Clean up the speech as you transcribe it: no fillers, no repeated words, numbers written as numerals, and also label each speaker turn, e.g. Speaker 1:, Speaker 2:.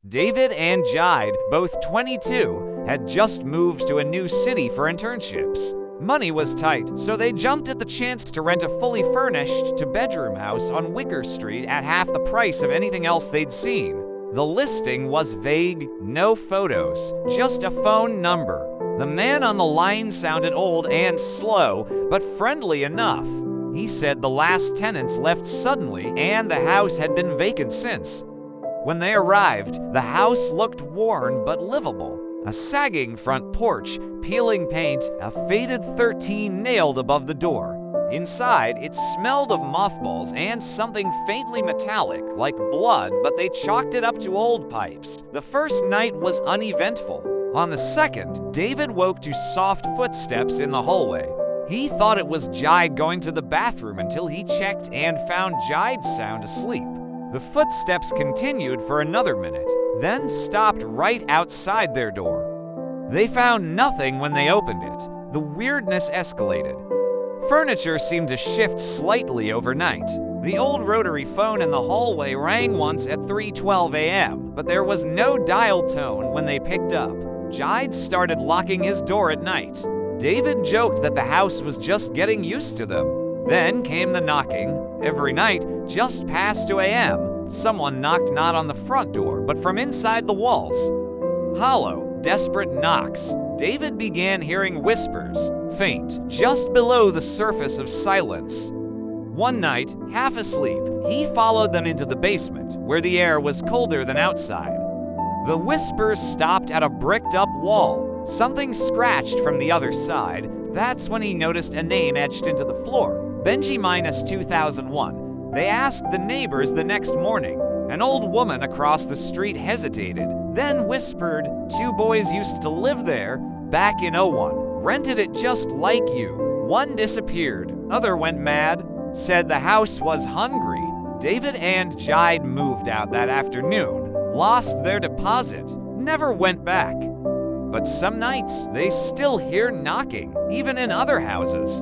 Speaker 1: David and Jide, both 22, had just moved to a new city for internships. Money was tight, so they jumped at the chance to rent a fully furnished two-bedroom house on Wicker Street at half the price of anything else they'd seen. The listing was vague, no photos, just a phone number. The man on the line sounded old and slow, but friendly enough. He said the last tenants left suddenly and the house had been vacant since. When they arrived, the house looked worn but livable. A sagging front porch, peeling paint, a faded 13 nailed above the door. Inside, it smelled of mothballs and something faintly metallic, like blood, but they chalked it up to old pipes. The first night was uneventful. On the second, David woke to soft footsteps in the hallway. He thought it was Jide going to the bathroom until he checked and found Jide sound asleep. The footsteps continued for another minute, then stopped right outside their door. They found nothing when they opened it. The weirdness escalated. Furniture seemed to shift slightly overnight. The old rotary phone in the hallway rang once at 3:12 a.m., but there was no dial tone when they picked up. Jide started locking his door at night. David joked that the house was just getting used to them. Then came the knocking. Every night, just past 2 a.m., someone knocked not on the front door, but from inside the walls. Hollow, desperate knocks. David began hearing whispers, faint, just below the surface of silence. One night, half asleep, he followed them into the basement, where the air was colder than outside. The whispers stopped at a bricked-up wall. Something scratched from the other side. That's when he noticed a name etched into the floor. Benji-2001. They asked the neighbors the next morning. An old woman across the street hesitated, then whispered, "Two boys used to live there back in '01. Rented it just like you. One disappeared, other went mad. Said the house was hungry." David and Jide moved out that afternoon, lost their deposit, never went back. But some nights, they still hear knocking, even in other houses.